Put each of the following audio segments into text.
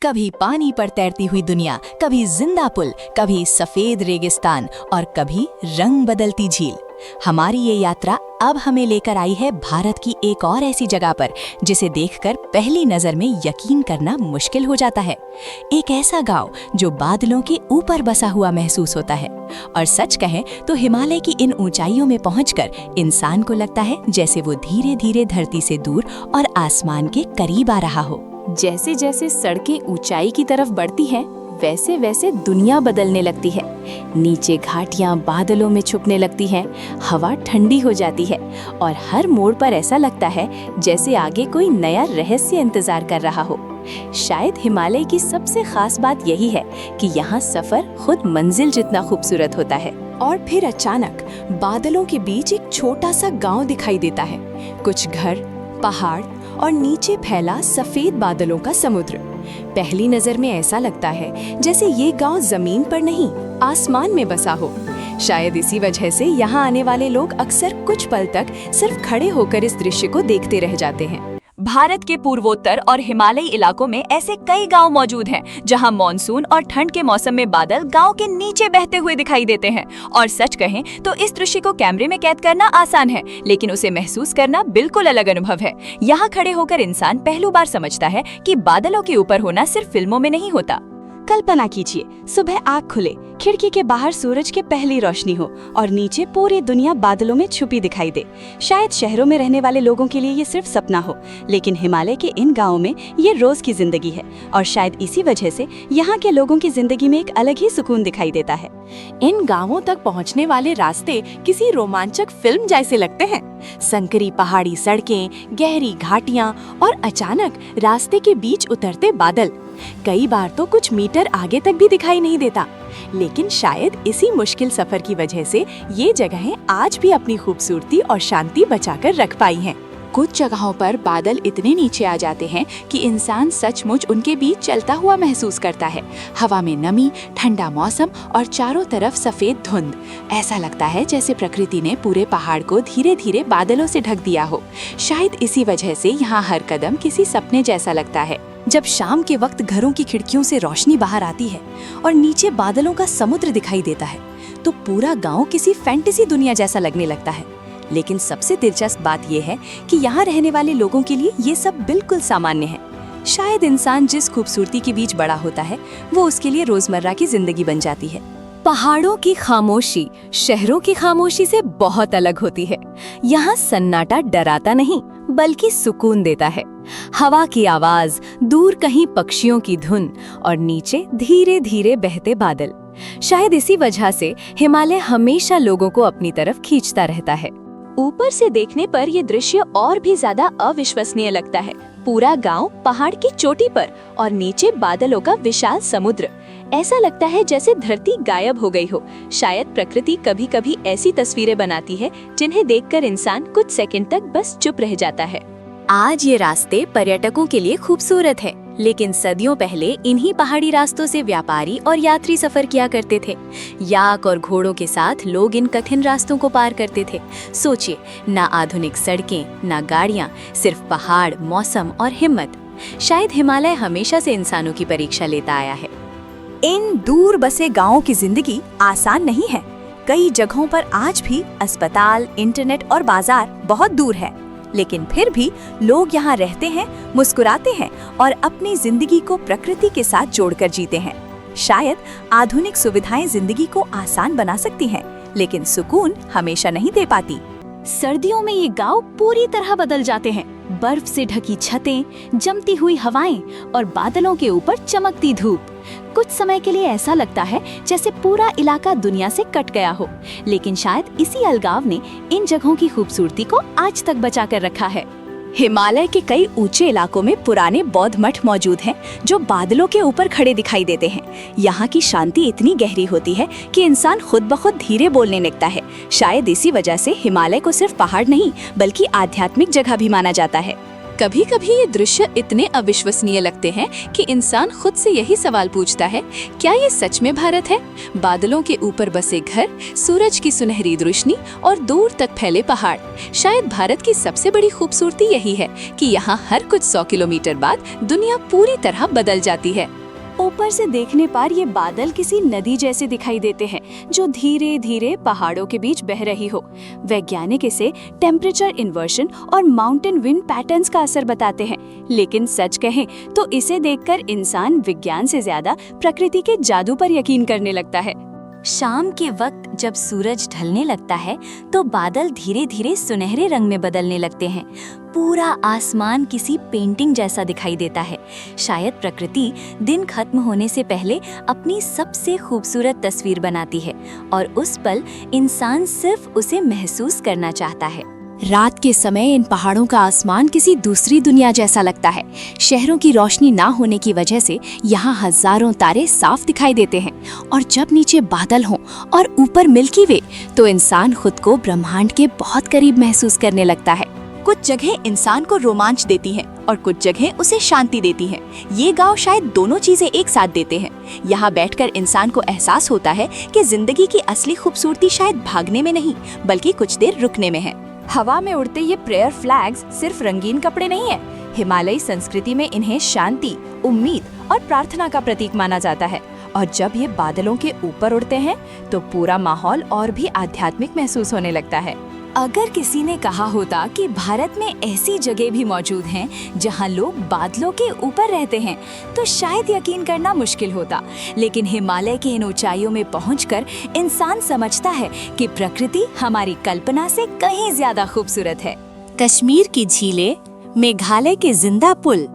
कभी पानी पर तैरती हुई दुनिया, कभी जिंदा पुल, कभी सफेद रेगिस्तान और कभी रंग बदलती झील। हमारी ये यात्रा अब हमें लेकर आई है भारत की एक और ऐसी जगह पर जिसे देखकर पहली नजर में यकीन करना मुश्किल हो जाता है। एक ऐसा गांव जो बादलों के ऊपर बसा हुआ महसूस होता है। और सच कहें तो हिमालय की इन ऊंचाइयों में पहुंचकर इंसान को लगता है जैसे वो धीरे धीरे धरती से दूर और आसमान के करीब आ रहा हो। जैसे जैसे सड़कें ऊंचाई की तरफ बढ़ती हैं, वैसे वैसे दुनिया बदलने लगती है। नीचे घाटियां बादलों में छुपने लगती हैं, हवा ठंडी हो जाती है और हर मोड़ पर ऐसा लगता है जैसे आगे कोई नया रहस्य इंतजार कर रहा हो। शायद हिमालय की सबसे खास बात यही है कि यहाँ सफर खुद मंजिल जितना खूबसूरत होता है। और फिर अचानक बादलों के बीच एक छोटा सा गांव दिखाई देता है। कुछ घर, पहाड़ और नीचे फैला सफेद बादलों का समुद्र। पहली नजर में ऐसा लगता है जैसे ये गांव जमीन पर नहीं, आसमान में बसा हो। शायद इसी वजह से यहाँ आने वाले लोग अक्सर कुछ पल तक सिर्फ खड़े होकर इस दृश्य को देखते रह जाते हैं। भारत के पूर्वोत्तर और हिमालयी इलाकों में ऐसे कई गांव मौजूद हैं जहां मॉनसून और ठंड के मौसम में बादल गांव के नीचे बहते हुए दिखाई देते हैं। और सच कहें तो इस दृश्य को कैमरे में कैद करना आसान है, लेकिन उसे महसूस करना बिल्कुल अलग अनुभव है। यहाँ खड़े होकर इंसान पहली बार समझता है कि बादलों के ऊपर होना सिर्फ फिल्मों में नहीं होता। कल्पना कीजिए, सुबह आँख खुले, खिड़की के बाहर सूरज की पहली रोशनी हो और नीचे पूरी दुनिया बादलों में छुपी दिखाई दे। शायद शहरों में रहने वाले लोगों के लिए ये सिर्फ सपना हो, लेकिन हिमालय के इन गांवों में ये रोज की जिंदगी है। और शायद इसी वजह से यहाँ के लोगों की जिंदगी में एक अलग ही सुकून दिखाई देता है। इन गांवों तक पहुंचने वाले रास्ते किसी रोमांचक फिल्म जैसे लगते हैं। संकरी पहाड़ी सड़कें, गहरी घाटियां और अचानक रास्ते के बीच उतरते बादल। कई बार तो कुछ मीटर आगे तक भी दिखाई नहीं देता। लेकिन शायद इसी मुश्किल सफर की वजह से ये जगहें आज भी अपनी खूबसूरती और शांति बचाकर रख पाई हैं। कुछ जगहों पर बादल इतने नीचे आ जाते हैं कि इंसान सचमुच उनके बीच चलता हुआ महसूस करता है। हवा में नमी, ठंडा मौसम और चारों तरफ सफेद धुंध। ऐसा लगता है जैसे प्रकृति ने पूरे पहाड़ को धीरे धीरे बादलों से ढक दिया हो। शायद इसी वजह से यहाँ हर कदम किसी सपने जैसा लगता है। जब शाम के वक्त घरों की खिड़कियों से रोशनी बाहर आती है और नीचे बादलों का समुद्र दिखाई देता है, तो पूरा गांव किसी फैंटेसी दुनिया जैसा लगने लगता है। लेकिन सबसे दिलचस्प बात यह है कि यहाँ रहने वाले लोगों के लिए ये सब बिल्कुल सामान्य है। शायद इंसान जिस खूबसूरती के बीच बड़ा होता है, वो उसके लिए रोजमर्रा की जिंदगी बन जाती है। पहाड़ों की खामोशी शहरों की खामोशी से बहुत अलग होती है। यहाँ सन्नाटा डराता नहीं, बल्कि सुकून देता है। हवा की आवाज, दूर कहीं पक्षियों की धुन और नीचे धीरे धीरे बहते बादल। शायद इसी वजह से हिमालय हमेशा लोगों को अपनी तरफ खींचता रहता है। ऊपर से देखने पर ये दृश्य और भी ज्यादा अविश्वसनीय लगता है। पूरा गांव पहाड़ की चोटी पर और नीचे बादलों का विशाल समुद्र। ऐसा लगता है जैसे धरती गायब हो गई हो। शायद प्रकृति कभी कभी ऐसी तस्वीरें बनाती है जिन्हें देखकर इंसान कुछ सेकंड तक बस चुप रह जाता है। आज ये रास्ते पर्यटकों के लिए खूबसूरत है, लेकिन सदियों पहले इन्हीं पहाड़ी रास्तों से व्यापारी और यात्री सफर किया करते थे। याक और घोड़ों के साथ लोग इन कठिन रास्तों को पार करते थे। सोचिए, ना आधुनिक सड़कें, ना गाड़ियां, सिर्फ पहाड़, मौसम और हिम्मत। शायद हिमालय हमेशा से इंसानों की परीक्षा लेता आया है। इन दूर बसे गांवों की जिंदगी आसान नहीं है। कई जगहों पर आज भी अस्पताल, इंटरनेट और बाजार बहुत दूर है, लेकिन फिर भी लोग यहाँ रहते हैं, मुस्कुराते हैं और अपनी जिंदगी को प्रकृति के साथ जोड़कर जीते हैं। शायद आधुनिक सुविधाएं जिंदगी को आसान बना सकती हैं, लेकिन सुकून हमेशा नहीं दे पाती। सर्दियों में ये गांव पूरी तरह बदल जाते हैं। बर्फ से ढकी छतें, जमती हुई हवाएं और बादलों के ऊपर चमकती धूप। कुछ समय के लिए ऐसा लगता है जैसे पूरा इलाका दुनिया से कट गया हो, लेकिन शायद इसी अलगाव ने इन जगहों की खूबसूरती को आज तक बचा कर रखा है। हिमालय के कई ऊंचे इलाकों में पुराने बौद्ध मठ मौजूद हैं, जो बादलों के ऊपर खड़े दिखाई देते हैं। यहाँ की शांति इतनी गहरी होती है कि इंसान खुद ब खुद धीरे बोलने लगता है। शायद इसी वजह से हिमालय को सिर्फ पहाड़ नहीं, बल्कि आध्यात्मिक जगह भी माना जाता है। कभी कभी ये दृश्य इतने अविश्वसनीय लगते हैं कि इंसान खुद से यही सवाल पूछता है, क्या ये सच में भारत है? बादलों के ऊपर बसे घर, सूरज की सुनहरी रोशनी और दूर तक फैले पहाड़। शायद भारत की सबसे बड़ी खूबसूरती यही है कि यहाँ हर कुछ 100 किलोमीटर बाद दुनिया पूरी तरह बदल जाती है। ऊपर से देखने पर ये बादल किसी नदी जैसे दिखाई देते हैं जो धीरे धीरे पहाड़ों के बीच बह रही हो। वैज्ञानिक इसे टेम्परेचर इन्वर्शन और माउंटेन विंड पैटर्न्स का असर बताते हैं, लेकिन सच कहें तो इसे देखकर इंसान विज्ञान से ज्यादा प्रकृति के जादू पर यकीन करने लगता है। शाम के वक्त जब सूरज ढलने लगता है तो बादल धीरे धीरे सुनहरे रंग में बदलने लगते हैं। पूरा आसमान किसी पेंटिंग जैसा दिखाई देता है। शायद प्रकृति दिन खत्म होने से पहले अपनी सबसे खूबसूरत तस्वीर बनाती है और उस पल इंसान सिर्फ उसे महसूस करना चाहता है। रात के समय इन पहाड़ों का आसमान किसी दूसरी दुनिया जैसा लगता है। शहरों की रोशनी ना होने की वजह से यहाँ हजारों तारे साफ दिखाई देते हैं और जब नीचे बादल हों और ऊपर मिल्की वे तो इंसान खुद को ब्रह्मांड के बहुत करीब महसूस करने लगता है। कुछ जगह इंसान को रोमांच देती हैं और कुछ जगह उसे शांति देती हैं। ये गांव शायद दोनों चीजें एक साथ देते हैं। यहाँ बैठकर इंसान को एहसास होता है कि जिंदगी की असली खूबसूरती शायद भागने में नहीं बल्कि कुछ देर रुकने में है। हवा में उड़ते ये प्रेयर फ्लैग्स सिर्फ रंगीन कपड़े नहीं है। हिमालयी संस्कृति में इन्हें शांति, उम्मीद और प्रार्थना का प्रतीक माना जाता है। और जब ये बादलों के ऊपर उड़ते हैं तो पूरा माहौल और भी आध्यात्मिक महसूस होने लगता है। अगर किसी ने कहा होता कि भारत में ऐसी जगह भी मौजूद हैं जहां लोग बादलों के ऊपर रहते हैं तो शायद यकीन करना मुश्किल होता, लेकिन हिमालय के इन ऊंचाइयों में पहुंचकर इंसान समझता है कि प्रकृति हमारी कल्पना से कहीं ज्यादा खूबसूरत है। कश्मीर की झीलें, मेघालय के जिंदा पुल,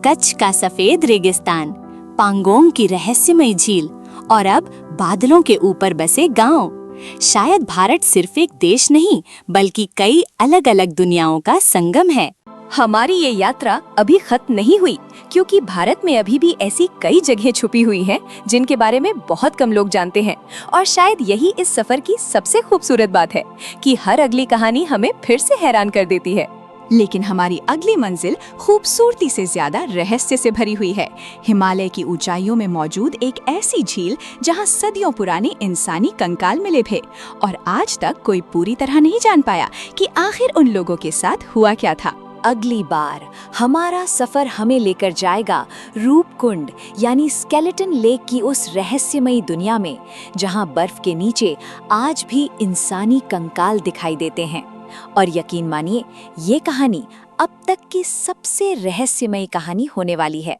कच्छ का सफेद रेगिस्तान, पांगोंग की रहस्यमयी झील और अब बादलों के ऊपर बसे गांव। शायद भारत सिर्फ एक देश नहीं बल्कि कई अलग अलग दुनियाओं का संगम है। हमारी ये यात्रा अभी खत्म नहीं हुई, क्योंकि भारत में अभी भी ऐसी कई जगहें छुपी हुई हैं जिनके बारे में बहुत कम लोग जानते हैं। और शायद यही इस सफर की सबसे खूबसूरत बात है कि हर अगली कहानी हमें फिर से हैरान कर देती है। लेकिन हमारी अगली मंजिल खूबसूरती से ज्यादा रहस्य से भरी हुई है। हिमालय की ऊंचाइयों में मौजूद एक ऐसी झील जहां सदियों पुराने इंसानी कंकाल मिले थे और आज तक कोई पूरी तरह नहीं जान पाया कि आखिर उन लोगों के साथ हुआ क्या था। अगली बार हमारा सफर हमें लेकर जाएगा रूपकुंड यानी स्केलेटन लेक की उस रहस्यमयी दुनिया में जहां बर्फ के नीचे आज भी इंसानी कंकाल दिखाई देते हैं। और यकीन मानिए, ये कहानी अब तक की सबसे रहस्यमयी कहानी होने वाली है।